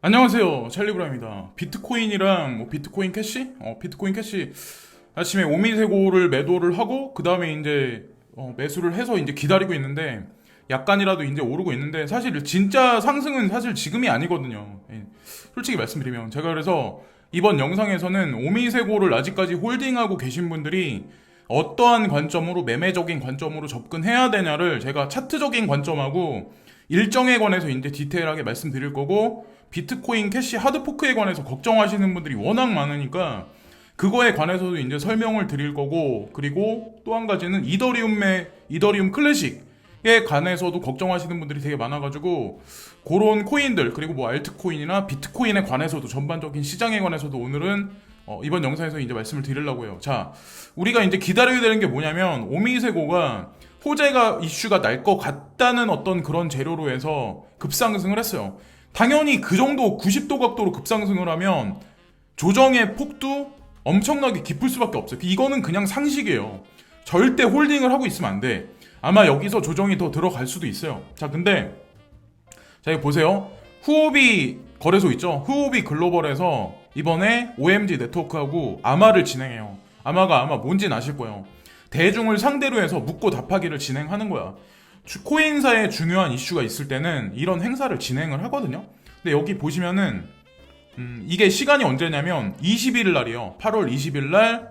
안녕하세요, 찰리브라입니다. 비트코인이랑 비트코인 캐시? 비트코인 캐시 아침에 오미세고를 매도를 하고 그 다음에 이제 매수를 해서 이제 기다리고 있는데 약간이라도 이제 오르고 있는데 사실 진짜 상승은 사실 지금이 아니거든요. 예, 솔직히 말씀드리면 제가 그래서 이번 영상에서는 오미세고를 아직까지 홀딩하고 계신 분들이 어떠한 관점으로 매매적인 관점으로 접근해야 되냐를 제가 차트적인 관점하고 일정에 관해서 이제 디테일하게 말씀드릴 거고 비트코인 캐시 하드포크에 관해서 걱정하시는 분들이 워낙 많으니까 그거에 관해서도 이제 설명을 드릴 거고 그리고 또 한 가지는 이더리움 클래식에 관해서도 걱정하시는 분들이 되게 많아가지고 그런 코인들 그리고 뭐 알트코인이나 비트코인에 관해서도 전반적인 시장에 관해서도 오늘은 이번 영상에서 이제 말씀을 드리려고 해요. 자, 우리가 이제 기다려야 되는 게 뭐냐면 오미세고가 호재가 이슈가 날 것 같다는 어떤 그런 재료로 해서 급상승을 했어요. 당연히 그 정도 90도 각도로 급상승을 하면 조정의 폭도 엄청나게 깊을 수밖에 없어요. 이거는 그냥 상식이에요. 절대 홀딩을 하고 있으면 안 돼. 아마 여기서 조정이 더 들어갈 수도 있어요. 자, 근데 자, 여기 보세요. 후오비 거래소 있죠? 후오비 글로벌에서 이번에 OMG 네트워크하고 아마를 진행해요. 아마가 아마 뭔지는 아실 거예요. 대중을 상대로 해서 묻고 답하기를 진행하는 거야. 코인사에 중요한 이슈가 있을 때는 이런 행사를 진행을 하거든요. 근데 여기 보시면은 이게 시간이 언제냐면 21일 날이에요. 8월 20일 날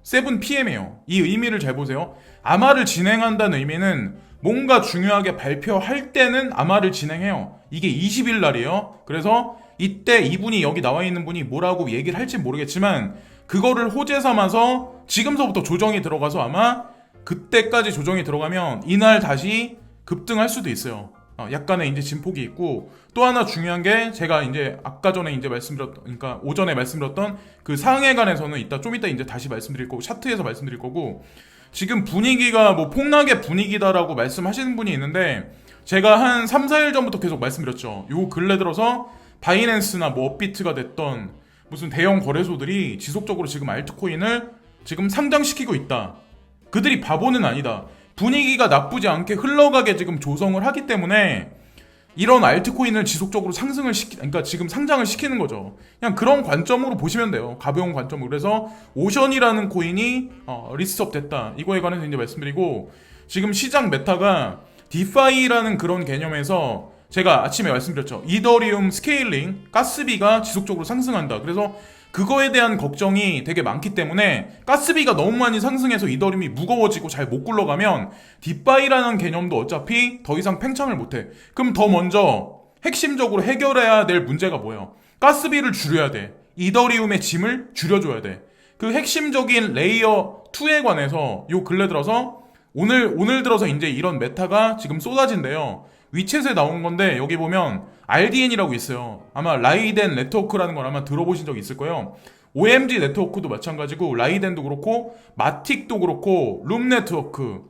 7pm이에요. 이 의미를 잘 보세요. 아마를 진행한다는 의미는 뭔가 중요하게 발표할 때는 아마를 진행해요. 이게 20일 날이에요. 그래서 이때 이분이 여기 나와 있는 분이 뭐라고 얘기를 할지 모르겠지만 그거를 호재 삼아서 지금서부터 조정이 들어가서 아마 그때까지 조정이 들어가면 이날 다시 급등할 수도 있어요. 약간의 이제 진폭이 있고 또 하나 중요한 게 제가 이제 아까 전에 이제 그러니까 오전에 말씀드렸던 그 상해간에서는 좀 이따 이제 다시 말씀드릴 거고 차트에서 말씀드릴 거고 지금 분위기가 뭐 폭락의 분위기다라고 말씀하시는 분이 있는데 제가 한 3, 4일 전부터 계속 말씀드렸죠. 요 근래 들어서 바이낸스나 뭐 업비트가 됐던 무슨 대형 거래소들이 지속적으로 지금 알트코인을 지금 상장시키고 있다. 그들이 바보는 아니다. 분위기가 나쁘지 않게 흘러가게 지금 조성을 하기 때문에 이런 알트코인을 지속적으로 그러니까 지금 상장을 시키는 거죠. 그냥 그런 관점으로 보시면 돼요. 가벼운 관점으로. 그래서 오션이라는 코인이 리스트업 됐다. 이거에 관해서 이제 말씀드리고 지금 시장 메타가 디파이라는 그런 개념에서 제가 아침에 말씀드렸죠. 이더리움 스케일링, 가스비가 지속적으로 상승한다. 그래서 그거에 대한 걱정이 되게 많기 때문에 가스비가 너무 많이 상승해서 이더리움이 무거워지고 잘 못 굴러가면 디파이라는 개념도 어차피 더 이상 팽창을 못해. 그럼 더 먼저 핵심적으로 해결해야 될 문제가 뭐예요? 가스비를 줄여야 돼. 이더리움의 짐을 줄여줘야 돼. 그 핵심적인 레이어 2에 관해서 요 근래 들어서 오늘 들어서 이제 이런 메타가 지금 쏟아진대요. 위챗에 나온 건데 여기 보면 RDN이라고 있어요. 아마 라이덴 네트워크라는 걸 아마 들어보신 적 있을 거예요. OMG 네트워크도 마찬가지고 라이덴도 그렇고 마틱도 그렇고 룸 네트워크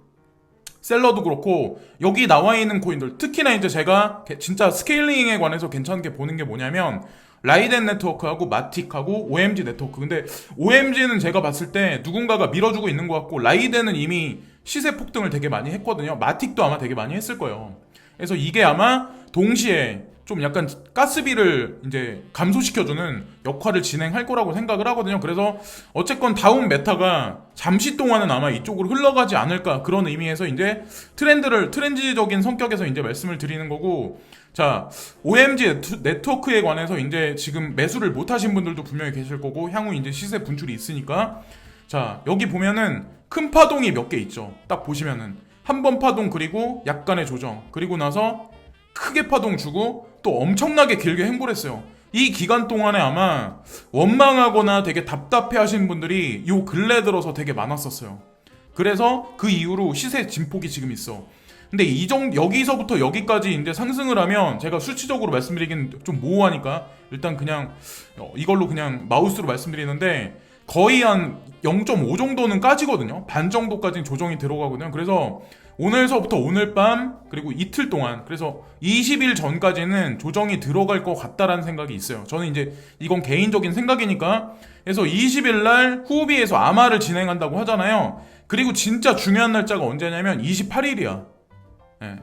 셀러도 그렇고 여기 나와 있는 코인들 특히나 이제 제가 진짜 스케일링에 관해서 괜찮게 보는 게 뭐냐면 라이덴 네트워크하고 마틱하고 OMG 네트워크. 근데 OMG는 제가 봤을 때 누군가가 밀어주고 있는 것 같고 라이덴은 이미 시세 폭등을 되게 많이 했거든요. 마틱도 아마 되게 많이 했을 거예요. 그래서 이게 아마 동시에 좀 약간 가스비를 이제 감소시켜주는 역할을 진행할 거라고 생각을 하거든요. 그래서 어쨌건 다음 메타가 잠시 동안은 아마 이쪽으로 흘러가지 않을까 그런 의미에서 이제 트렌드적인 성격에서 이제 말씀을 드리는 거고 자, OMG 네트워크에 관해서 이제 지금 매수를 못 하신 분들도 분명히 계실 거고 향후 이제 시세 분출이 있으니까 자, 여기 보면은 큰 파동이 몇 개 있죠. 딱 보시면은 한 번 파동 그리고 약간의 조정 그리고 나서 크게 파동 주고 또 엄청나게 길게 횡보했어요. 이 기간 동안에 아마 원망하거나 되게 답답해 하시는 분들이 요 근래 들어서 되게 많았었어요. 그래서 그 이후로 시세 진폭이 지금 있어. 근데 여기서부터 여기까지 이제 상승을 하면 제가 수치적으로 말씀드리긴 좀 모호하니까 일단 그냥 이걸로 그냥 마우스로 말씀드리는데 거의 한 0.5 정도는 까지거든요. 반 정도까지는 조정이 들어가거든요. 그래서 오늘서부터 오늘 밤 그리고 이틀 동안 그래서 20일 전까지는 조정이 들어갈 것 같다라는 생각이 있어요. 저는 이제 이건 개인적인 생각이니까 그래서 20일 날 후오비에서 아마를 진행한다고 하잖아요. 그리고 진짜 중요한 날짜가 언제냐면 28일이야.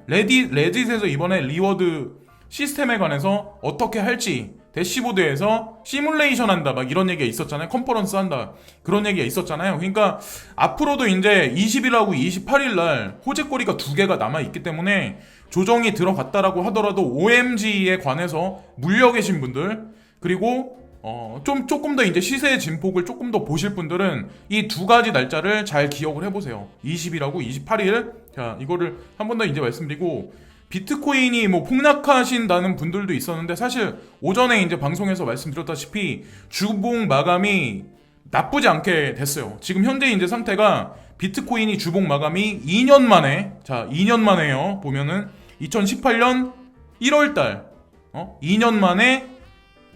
레딧에서 이번에 리워드 시스템에 관해서 어떻게 할지 대시보드에서 시뮬레이션 한다 막 이런 얘기가 있었잖아요. 컨퍼런스 한다 그런 얘기가 있었잖아요. 그러니까 앞으로도 이제 20일하고 28일 날 호재거리가 2개가 남아있기 때문에 조정이 들어갔다라고 하더라도 OMG에 관해서 물려 계신 분들, 그리고 조금 더 이제 시세의 진폭을 조금 더 보실 분들은 이 2가지 날짜를 잘 기억을 해보세요. 20일하고 28일. 자, 이거를 한 번 더 이제 말씀드리고, 비트코인이 뭐 폭락하신다는 분들도 있었는데, 사실 오전에 이제 방송에서 말씀드렸다시피 주봉 마감이 나쁘지 않게 됐어요. 지금 현재 이제 상태가 비트코인이 주봉 마감이 2년 만에, 자, 2년 만에요. 보면은 2018년 1월달 2년 만에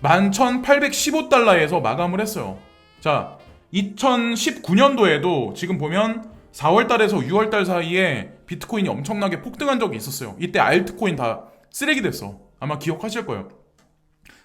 11,815달러에서 마감을 했어요. 자, 2019년도에도 지금 보면 4월달에서 6월달 사이에 비트코인이 엄청나게 폭등한 적이 있었어요. 이때 알트코인 다 쓰레기 됐어. 아마 기억하실 거예요.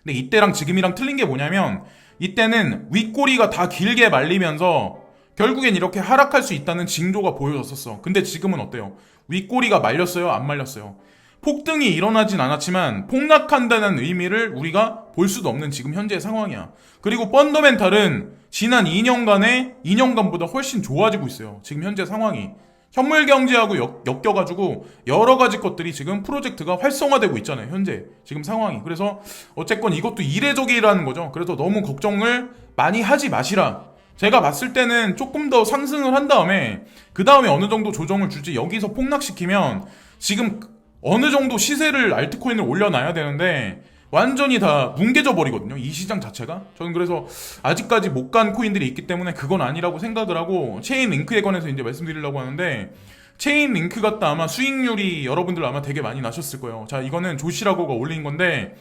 근데 이때랑 지금이랑 틀린 게 뭐냐면, 이때는 윗꼬리가 다 길게 말리면서 결국엔 이렇게 하락할 수 있다는 징조가 보여졌었어. 근데 지금은 어때요? 윗꼬리가 말렸어요? 안 말렸어요? 폭등이 일어나진 않았지만 폭락한다는 의미를 우리가 볼 수도 없는 지금 현재의 상황이야. 그리고 펀더멘탈은 지난 2년간보다 훨씬 좋아지고 있어요. 지금 현재 상황이. 현물 경제하고 엮여가지고 여러 가지 것들이 지금 프로젝트가 활성화되고 있잖아요. 현재 지금 상황이. 그래서 어쨌건 이것도 이례적이라는 거죠. 그래서 너무 걱정을 많이 하지 마시라. 제가 봤을 때는 조금 더 상승을 한 다음에 그 다음에 어느 정도 조정을 주지, 여기서 폭락시키면 지금 어느 정도 시세를 알트코인을 올려놔야 되는데 완전히 다 뭉개져 버리거든요, 이 시장 자체가. 저는 그래서 아직까지 못 간 코인들이 있기 때문에 그건 아니라고 생각을 하고, 체인 링크에 관해서 이제 말씀드리려고 하는데, 체인 링크 같다 아마 수익률이 여러분들 아마 되게 많이 나셨을 거예요. 자, 이거는 조시라고가 올린 건데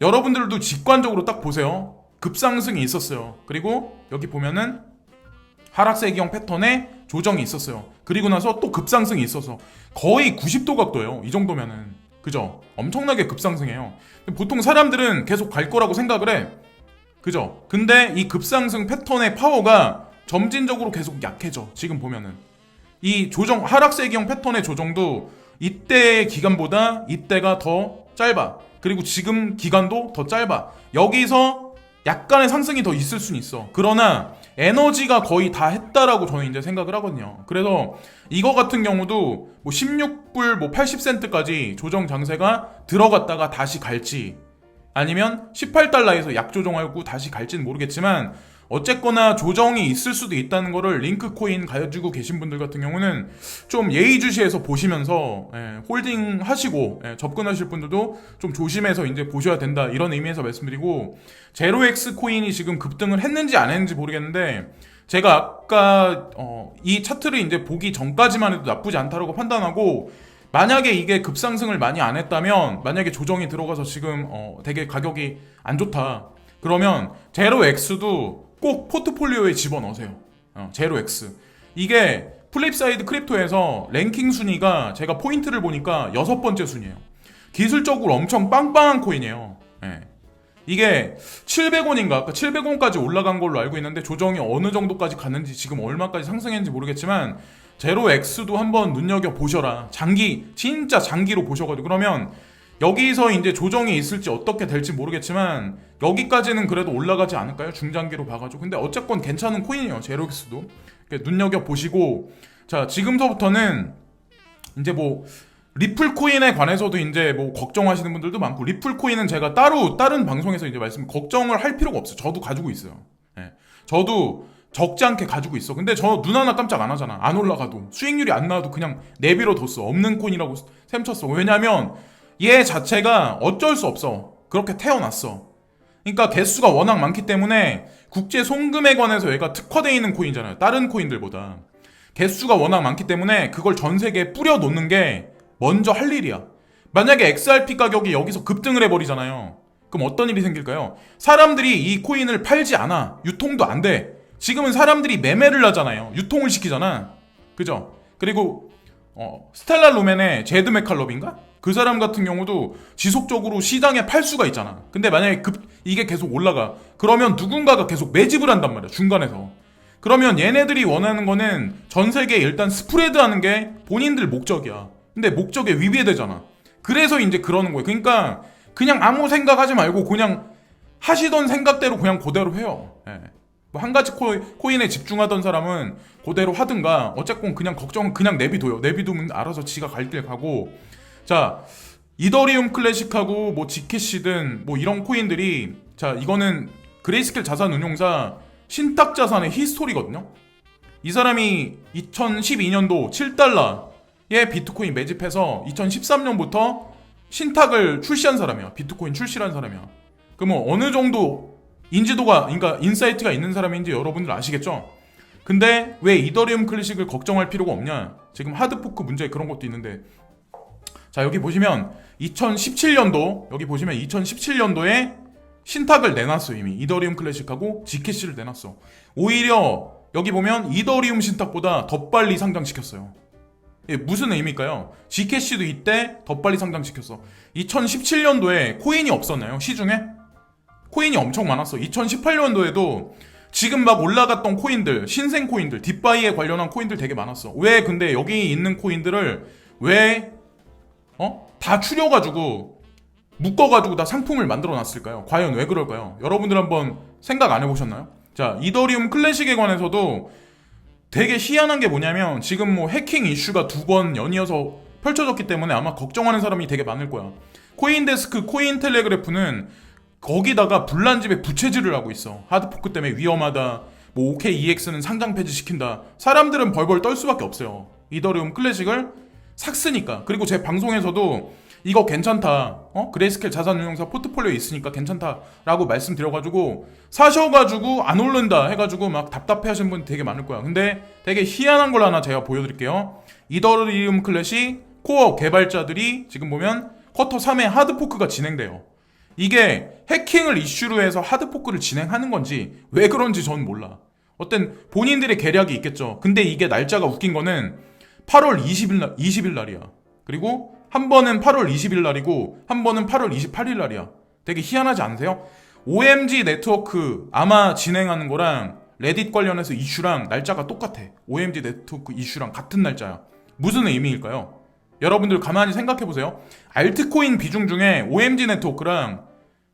여러분들도 직관적으로 딱 보세요. 급상승이 있었어요. 그리고 여기 보면은 하락세기형 패턴에 조정이 있었어요. 그리고 나서 또 급상승이 있어서 거의 90도 각도예요. 이 정도면은. 그죠? 엄청나게 급상승해요. 보통 사람들은 계속 갈 거라고 생각을 해. 그죠? 근데 이 급상승 패턴의 파워가 점진적으로 계속 약해져. 지금 보면은. 이 조정, 하락세기형 패턴의 조정도 이때의 기간보다 이때가 더 짧아. 그리고 지금 기간도 더 짧아. 여기서 약간의 상승이 더 있을 수는 있어. 그러나 에너지가 거의 다 했다라고 저는 이제 생각을 하거든요. 그래서 이거 같은 경우도 뭐 16불 뭐 80센트까지 조정 장세가 들어갔다가 다시 갈지, 아니면 18달러에서 약조정하고 다시 갈지는 모르겠지만, 어쨌거나 조정이 있을 수도 있다는 거를 링크 코인 가지고 계신 분들 같은 경우는 좀 예의주시해서 보시면서 홀딩 하시고, 접근하실 분들도 좀 조심해서 이제 보셔야 된다, 이런 의미에서 말씀드리고, 제로엑스 코인이 지금 급등을 했는지 안 했는지 모르겠는데, 제가 아까 이 차트를 이제 보기 전까지만 해도 나쁘지 않다라고 판단하고, 만약에 이게 급상승을 많이 안 했다면, 만약에 조정이 들어가서 지금 되게 가격이 안 좋다, 그러면 제로엑스도 꼭 포트폴리오에 집어넣으세요. 제로엑스. 이게 플립사이드 크립토에서 랭킹 순위가 제가 포인트를 보니까 6번째 순위예요. 기술적으로 엄청 빵빵한 코인이에요. 이게 700원인가? 아까 700원까지 올라간 걸로 알고 있는데, 조정이 어느 정도까지 갔는지, 지금 얼마까지 상승했는지 모르겠지만, 제로엑스도 한번 눈여겨보셔라. 진짜 장기로 보셔가지고. 그러면 여기서 이제 조정이 있을지 어떻게 될지 모르겠지만 여기까지는 그래도 올라가지 않을까요? 중장기로 봐가지고. 근데 어쨌건 괜찮은 코인이에요, 제로엑스도. 눈여겨보시고, 자, 지금서부터는 이제 뭐 리플 코인에 관해서도 이제 뭐 걱정하시는 분들도 많고, 리플 코인은 제가 따로 다른 방송에서 이제 걱정을 할 필요가 없어요. 저도 가지고 있어요. 저도 적지 않게 가지고 있어. 근데 저 눈 하나 깜짝 안 하잖아. 안 올라가도, 수익률이 안 나와도 그냥 내비로 뒀어. 없는 코인이라고 셈쳤어. 왜냐면 얘 자체가 어쩔 수 없어. 그렇게 태어났어. 그러니까 개수가 워낙 많기 때문에 국제 송금에 관해서 얘가 특화되어 있는 코인이잖아요, 다른 코인들보다. 개수가 워낙 많기 때문에 그걸 전 세계에 뿌려 놓는 게 먼저 할 일이야. 만약에 XRP 가격이 여기서 급등을 해버리잖아요. 그럼 어떤 일이 생길까요? 사람들이 이 코인을 팔지 않아. 유통도 안 돼. 지금은 사람들이 매매를 하잖아요. 유통을 시키잖아. 그죠? 그리고 스텔라 루멘의 제드 맥칼럽인가? 그 사람 같은 경우도 지속적으로 시장에 팔 수가 있잖아. 근데 만약에 이게 계속 올라가, 그러면 누군가가 계속 매집을 한단 말이야, 중간에서. 그러면 얘네들이 원하는 거는 전 세계에 일단 스프레드 하는 게 본인들 목적이야. 근데 목적에 위배되잖아. 그래서 이제 그러는 거예요. 그러니까 그냥 아무 생각하지 말고 그냥 하시던 생각대로 그냥 그대로 해요. 예. 뭐 한 가지 코인에 집중하던 사람은 그대로 하든가 어쨌건 그냥 걱정은 그냥 내비둬요. 내비두면 알아서 지가 갈 길 가고. 자, 이더리움 클래식하고 뭐 지캐시든 뭐 이런 코인들이, 자, 이거는 그레이스케일 자산운용사 신탁자산의 히스토리거든요. 이 사람이 2012년도 7달러에 비트코인 매집해서 2013년부터 신탁을 출시한 사람이야. 비트코인 출시한 사람이야. 그 뭐 어느 정도 인지도가, 그러니까 인사이트가 있는 사람인지 여러분들 아시겠죠? 근데 왜 이더리움 클래식을 걱정할 필요가 없냐? 지금 하드포크 문제 그런 것도 있는데, 자, 여기 보시면 2017년도, 여기 보시면 2017년도에 신탁을 내놨어. 이미 이더리움 클래식하고 지캐시를 내놨어. 오히려 여기 보면 이더리움 신탁보다 더 빨리 상장시켰어요. 예, 무슨 의미일까요? 지캐시도 이때 더 빨리 상장시켰어. 2017년도에 코인이 없었나요? 시중에? 코인이 엄청 많았어. 2018년도에도 지금 막 올라갔던 코인들, 신생 코인들, 딥바이에 관련한 코인들 되게 많았어. 왜 근데 여기 있는 코인들을 왜 다 추려가지고 묶어가지고 다 상품을 만들어 놨을까요? 과연 왜 그럴까요? 여러분들 한번 생각 안 해보셨나요? 자, 이더리움 클래식에 관해서도 되게 희한한 게 뭐냐면 지금 뭐 해킹 이슈가 2번 연이어서 펼쳐졌기 때문에 아마 걱정하는 사람이 되게 많을 거야. 코인데스크, 코인텔레그래프는 거기다가 불난집에 부채질을 하고 있어. 하드포크 때문에 위험하다. 뭐 OKEX는 상장 폐지시킨다. 사람들은 벌벌 떨 수밖에 없어요. 이더리움 클래식을 샀으니까. 그리고 제 방송에서도 이거 괜찮다. 그레이스케일 자산운용사 포트폴리오에 있으니까 괜찮다라고 말씀드려가지고 사셔가지고 안 오른다 해가지고 막 답답해하시는 분 되게 많을 거야. 근데 되게 희한한 걸 하나 제가 보여드릴게요. 이더리움 클래식 코어 개발자들이 지금 보면 쿼터 3에 하드포크가 진행돼요. 이게 해킹을 이슈로 해서 하드포크를 진행하는 건지 왜 그런지 전 몰라. 어떤 본인들의 계략이 있겠죠. 근데 이게 날짜가 웃긴 거는 8월 20일 날이야. 그리고 한 번은 8월 20일 날이고 한 번은 8월 28일 날이야. 되게 희한하지 않으세요? OMG 네트워크 아마 진행하는 거랑 레딧 관련해서 이슈랑 날짜가 똑같아. OMG 네트워크 이슈랑 같은 날짜야. 무슨 의미일까요? 여러분들 가만히 생각해보세요. 알트코인 비중 중에 OMG 네트워크랑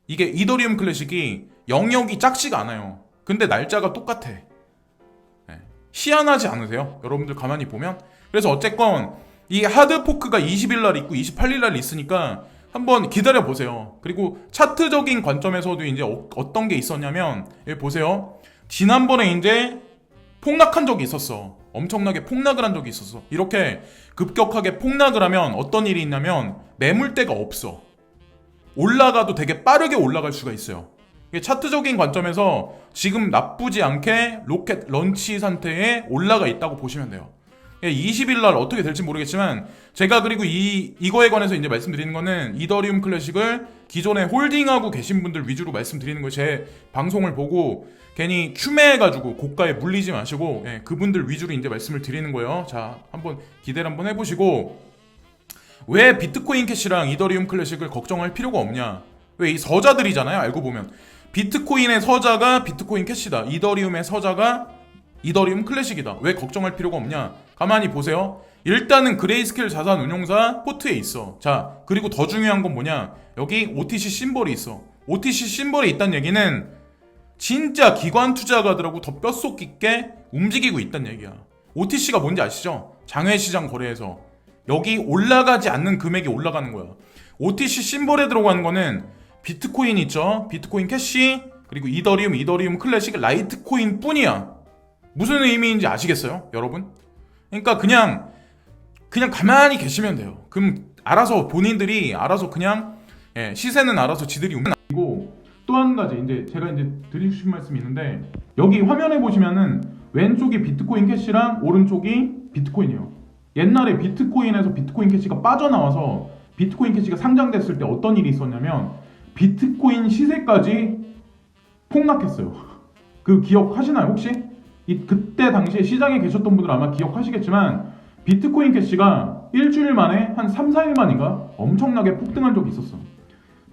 이게 이더리움 클래식이 영역이 작지가 않아요. 근데 날짜가 똑같아. 네. 희한하지 않으세요? 여러분들 가만히 보면. 그래서 어쨌건 이 하드포크가 20일 날 있고 28일 날 있으니까 한번 기다려 보세요. 그리고 차트적인 관점에서도 이제 어떤 게 있었냐면, 여기 보세요. 지난번에 이제 폭락한 적이 있었어. 엄청나게 폭락을 한 적이 있었어. 이렇게 급격하게 폭락을 하면 어떤 일이 있냐면 매물대가 없어. 올라가도 되게 빠르게 올라갈 수가 있어요. 이게 차트적인 관점에서 지금 나쁘지 않게 로켓 런치 상태에 올라가 있다고 보시면 돼요. 20일 날 어떻게 될지 모르겠지만 제가 그리고 이거에 관해서 이제 말씀드리는 거는 이더리움 클래식을 기존에 홀딩하고 계신 분들 위주로 말씀드리는 거예요. 제 방송을 보고 괜히 추매해가지고 고가에 물리지 마시고 그분들 위주로 이제 말씀을 드리는 거예요. 자, 한번 기대를 한번 해보시고, 왜 비트코인 캐시랑 이더리움 클래식을 걱정할 필요가 없냐? 왜 이 서자들이잖아요. 알고 보면 비트코인의 서자가 비트코인 캐시다. 이더리움의 서자가 이더리움 클래식이다. 왜 걱정할 필요가 없냐? 가만히 보세요. 일단은 그레이스케일 자산운용사 포트에 있어. 자, 그리고 더 중요한 건 뭐냐? 여기 OTC 심벌이 있어. OTC 심벌이 있다는 얘기는 진짜 기관 투자가들하고 더 뼛속 깊게 움직이고 있다는 얘기야. OTC가 뭔지 아시죠? 장외시장 거래에서 여기 올라가지 않는 금액이 올라가는 거야. OTC 심벌에 들어가는 거는 비트코인 있죠? 비트코인 캐시, 그리고 이더리움 클래식, 라이트코인 뿐이야. 무슨 의미인지 아시겠어요? 여러분? 그러니까 그냥 가만히 계시면 돼요. 그럼 알아서 본인들이 알아서 그냥 시세는 알아서 지들이 움직이고. 또 한 가지 이제 제가 이제 드리고 싶은 말씀이 있는데, 여기 화면에 보시면은 왼쪽이 비트코인 캐시랑 오른쪽이 비트코인이에요. 옛날에 비트코인에서 비트코인 캐시가 빠져나와서 비트코인 캐시가 상장됐을 때 어떤 일이 있었냐면 비트코인 시세까지 폭락했어요. 그 기억하시나요 혹시? 그때 당시에 시장에 계셨던 분들 아마 기억하시겠지만 비트코인 캐시가 일주일 만에 한 3, 4일 만인가 엄청나게 폭등한 적이 있었어.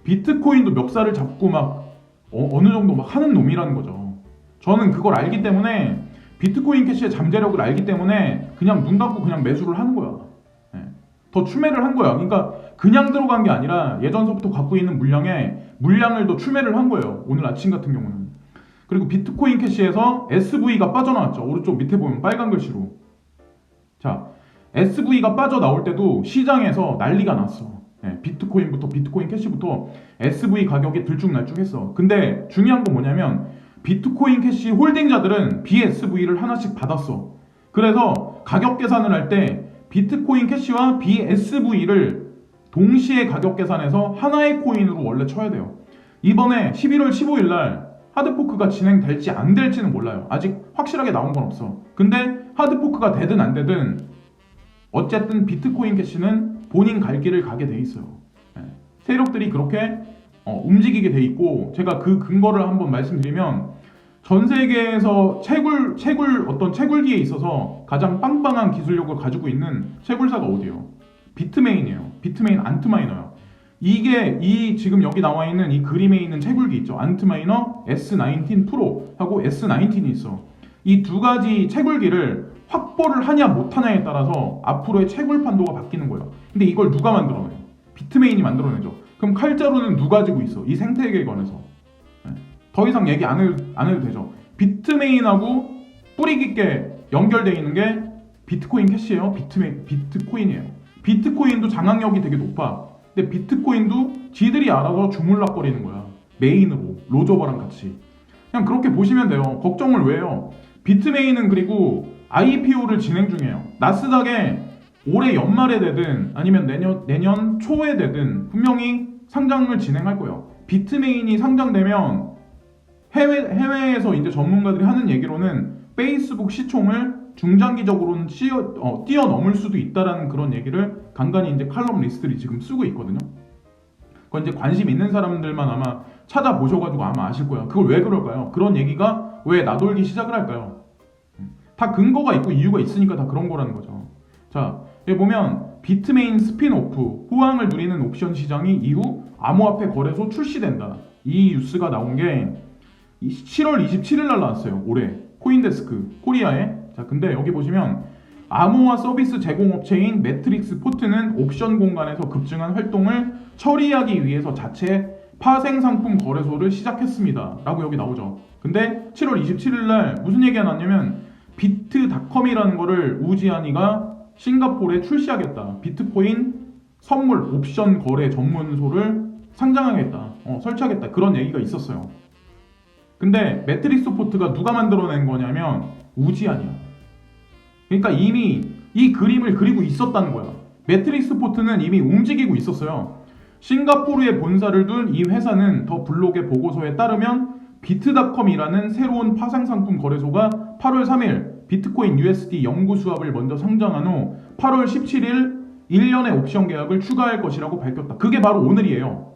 비트코인도 멱살을 잡고 막 어느 정도 막 하는 놈이라는 거죠. 저는 그걸 알기 때문에, 비트코인 캐시의 잠재력을 알기 때문에 그냥 눈 감고 그냥 매수를 하는 거야. 더 추매를 한 거야. 그러니까 그냥 들어간 게 아니라 예전서부터 갖고 있는 물량을 더 추매를 한 거예요. 오늘 아침 같은 경우는. 그리고 비트코인 캐시에서 SV가 빠져나왔죠. 오른쪽 밑에 보면 빨간 글씨로. 자, SV가 빠져나올 때도 시장에서 난리가 났어. 비트코인부터 비트코인 캐시부터 SV 가격이 들쭉날쭉했어. 근데 중요한 건 뭐냐면 비트코인 캐시 홀딩자들은 BSV를 하나씩 받았어. 그래서 가격 계산을 할 때 비트코인 캐시와 BSV를 동시에 가격 계산해서 하나의 코인으로 원래 쳐야 돼요. 이번에 11월 15일 날 하드포크가 진행될지 안 될지는 몰라요. 아직 확실하게 나온 건 없어. 근데 하드포크가 되든 안 되든 어쨌든 비트코인 캐시는 본인 갈 길을 가게 돼 있어요. 세력들이 그렇게 움직이게 돼 있고, 제가 그 근거를 한번 말씀드리면 전 세계에서 어떤 채굴기에 있어서 가장 빵빵한 기술력을 가지고 있는 채굴사가 어디예요? 비트메인이에요. 비트메인 안트마이너요. 이게 지금 여기 나와 있는 이 그림에 있는 채굴기 있죠. 안트마이너 S19 프로하고 S19이 있어. 이 두 가지 채굴기를 확보를 하냐 못하냐에 따라서 앞으로의 채굴 판도가 바뀌는 거예요. 근데 이걸 누가 만들어내요? 비트메인이 만들어내죠. 그럼 칼자루는 누가 지고 있어? 이 생태계에 관해서. 더 이상 얘기 안 해도 되죠. 비트메인하고 뿌리 깊게 연결되어 있는 게 비트코인 캐시예요. 비트코인이에요. 비트코인도 장악력이 되게 높아. 근데 비트코인도 지들이 알아서 주물락거리는 거야. 메인으로 로저버랑 같이. 그냥 그렇게 보시면 돼요. 걱정을 왜 해요? 비트메인은 그리고 IPO를 진행 중이에요. 나스닥에 올해 연말에 되든 아니면 내년 초에 되든 분명히 상장을 진행할 거예요. 비트메인이 상장되면 해외에서 이제 전문가들이 하는 얘기로는 페이스북 시총을 중장기적으로는 뛰어넘을 수도 있다라는 그런 얘기를 간간히 이제 칼럼 리스트들이 지금 쓰고 있거든요. 그건 이제 관심 있는 사람들만 아마 찾아보셔가지고 아마 아실 거예요. 그걸 왜 그럴까요? 그런 얘기가 왜 나돌기 시작을 할까요? 다 근거가 있고 이유가 있으니까 다 그런 거라는 거죠. 자, 여기 보면 비트메인 스핀오프, 호황을 누리는 옵션 시장이 이후 암호화폐 거래소 출시된다. 이 뉴스가 나온 게 7월 27일 날 나왔어요. 올해 코인데스크 코리아에. 자, 근데 여기 보시면 암호화 서비스 제공업체인 매트릭스 포트는 옵션 공간에서 급증한 활동을 처리하기 위해서 자체 파생상품 거래소를 시작했습니다. 라고 여기 나오죠. 근데 7월 27일 날 무슨 얘기가 나왔냐면 비트닷컴이라는 거를 우지안이가 싱가포르에 출시하겠다. 비트코인 선물 옵션 거래 전문소를 상장하겠다. 설치하겠다. 그런 얘기가 있었어요. 근데 매트릭스 포트가 누가 만들어낸 거냐면 우지안이야. 그러니까 이미 이 그림을 그리고 있었다는 거야. 매트릭스 포트는 이미 움직이고 있었어요. 싱가포르에 본사를 둔 이 회사는 더 블록의 보고서에 따르면 비트닷컴이라는 새로운 파생상품 거래소가 8월 3일 비트코인 USD 연구 수합을 먼저 상장한 후 8월 17일 1년의 옵션 계약을 추가할 것이라고 밝혔다. 그게 바로 오늘이에요.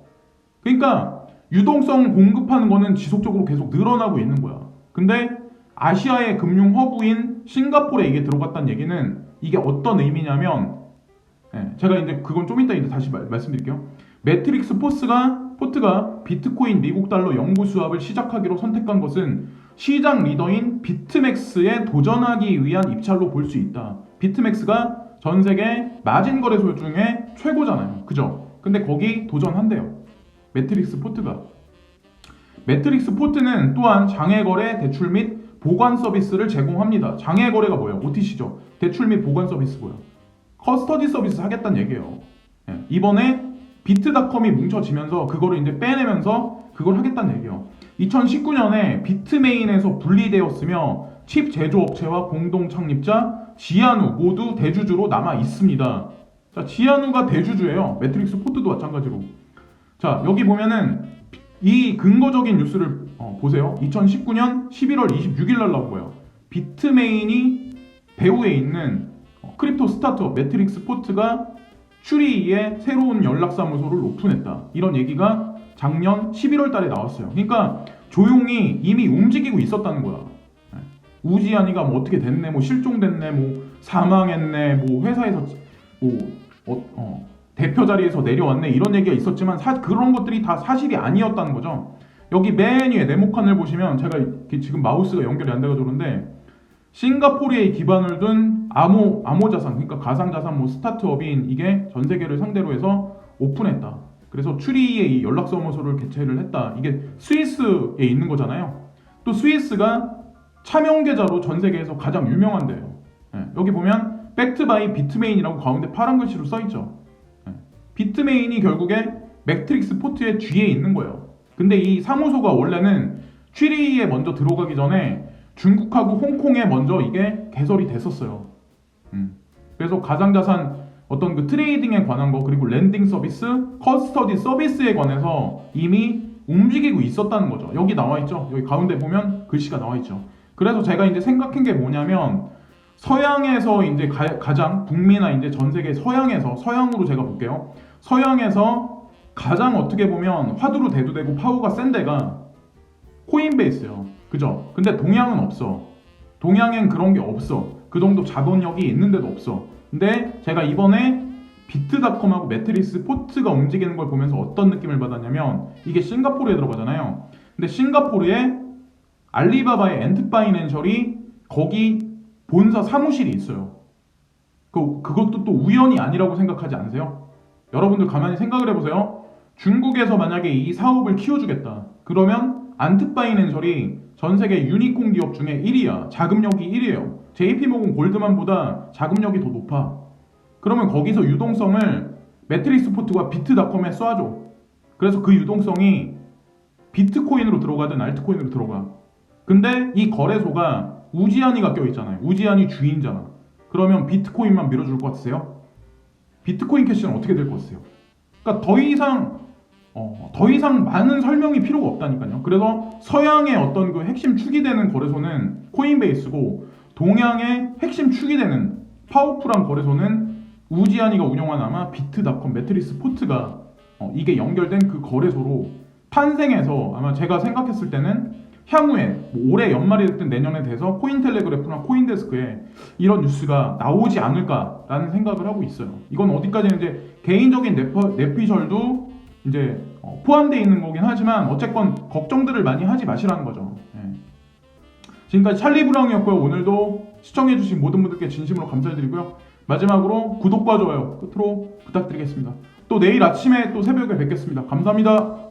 그러니까 유동성 공급하는 거는 지속적으로 계속 늘어나고 있는 거야. 근데 아시아의 금융 허브인 싱가포르에 이게 들어갔다는 얘기는 이게 어떤 의미냐면, 제가 이제 그건 좀 이따 다시 말씀드릴게요. 매트릭스 포트가 비트코인 미국 달러 연구 수합을 시작하기로 선택한 것은 시장 리더인 비트맥스에 도전하기 위한 입찰로 볼 수 있다. 비트맥스가 전 세계 마진 거래소 중에 최고잖아요. 그죠? 근데 거기 도전한대요. 매트릭스 포트가. 매트릭스 포트는 또한 장외거래, 대출 및 보관 서비스를 제공합니다. 장외거래가 뭐예요? OTC죠. 대출 및 보관 서비스 뭐예요? 커스터디 서비스 하겠다는 얘기예요. 이번에 비트닷컴이 뭉쳐지면서 그거를 이제 빼내면서 그걸 하겠다는 얘기예요. 2019년에 비트메인에서 분리되었으며 칩 제조업체와 공동 창립자 지아누 모두 대주주로 남아 있습니다. 자, 지아누가 대주주예요. 매트릭스 포트도 마찬가지로. 자, 여기 보면은 이 근거적인 뉴스를 보세요. 2019년 11월 26일 날 나온 거예요. 비트메인이 배후에 있는 크립토 스타트업 매트릭스 포트가 추리의 새로운 연락사무소를 오픈했다. 이런 얘기가 작년 11월 달에 나왔어요. 그러니까 조용히 이미 움직이고 있었다는 거야. 우지안이가 뭐 어떻게 됐네, 뭐 실종됐네, 뭐 사망했네, 뭐 회사에서 대표 자리에서 내려왔네, 이런 얘기가 있었지만 그런 것들이 다 사실이 아니었다는 거죠. 여기 맨 위에 네모칸을 보시면, 제가 지금 마우스가 연결이 안 돼가지고 그런데 싱가포르에 기반을 둔 암호자산, 그러니까 가상자산 뭐 스타트업인 이게 전 세계를 상대로 해서 오픈했다. 그래서 추리에 이 연락사무소를 개최를 했다. 이게 스위스에 있는 거잖아요. 또 스위스가 차명계좌로 전 세계에서 가장 유명한데요. 예, 여기 보면 백트 바이 비트메인이라고 가운데 파란 글씨로 써있죠. 예, 비트메인이 결국에 매트릭스 포트의 뒤에 있는 거예요. 근데 이 사무소가 원래는 취리에 먼저 들어가기 전에 중국하고 홍콩에 먼저 이게 개설이 됐었어요. 그래서 가상자산 어떤 그 트레이딩에 관한 거 그리고 랜딩 서비스, 커스터디 서비스에 관해서 이미 움직이고 있었다는 거죠. 여기 나와 있죠. 여기 가운데 보면 글씨가 나와 있죠. 그래서 제가 이제 생각한 게 뭐냐면 서양에서 이제 가장 북미나 이제 전 세계 서양으로 제가 볼게요. 서양에서 가장 어떻게 보면 화두로 대두되고 파워가 센 데가 코인베이스예요. 그죠? 근데 동양은 없어. 동양엔 그런 게 없어. 그 정도 자본력이 있는데도 없어. 근데 제가 이번에 비트닷컴하고 매트리스 포트가 움직이는 걸 보면서 어떤 느낌을 받았냐면 이게 싱가포르에 들어가잖아요. 근데 싱가포르에 알리바바의 엔트파이낸셜이 거기 본사 사무실이 있어요. 그것도 또 우연이 아니라고 생각하지 않으세요? 여러분들 가만히 생각을 해보세요. 중국에서 만약에 이 사업을 키워주겠다. 그러면 안트파이낸셜이 전 세계 유니콘 기업 중에 1위야. 자금력이 1위에요. JP모건 골드만보다 자금력이 더 높아. 그러면 거기서 유동성을 매트릭스 포트가 비트닷컴에 쏴줘. 그래서 그 유동성이 비트코인으로 들어가든 알트코인으로 들어가. 근데 이 거래소가 우지안이가 껴있잖아요. 우지안이 주인잖아. 그러면 비트코인만 밀어줄 것 같으세요? 비트코인 캐시는 어떻게 될 것 같으세요? 그러니까 더 이상 많은 설명이 필요가 없다니까요. 그래서 서양의 어떤 그 핵심 축이 되는 거래소는 코인베이스고 동양의 핵심 축이 되는 파워풀한 거래소는 우지안이가 운영한 아마 비트닷컴 매트리스 포트가 이게 연결된 그 거래소로 탄생해서 아마 제가 생각했을 때는 향후에 뭐 올해 연말이 됐든 내년에 돼서 코인텔레그래프나 코인데스크에 이런 뉴스가 나오지 않을까라는 생각을 하고 있어요. 이건 어디까지는 이제 개인적인 내피셜도 이제 포함되어 있는 거긴 하지만 어쨌건 걱정들을 많이 하지 마시라는 거죠. 예. 지금까지 찰리 브라운이었고요. 오늘도 시청해주신 모든 분들께 진심으로 감사드리고요. 마지막으로 구독과 좋아요 끝으로 부탁드리겠습니다. 또 내일 아침에 또 새벽에 뵙겠습니다. 감사합니다.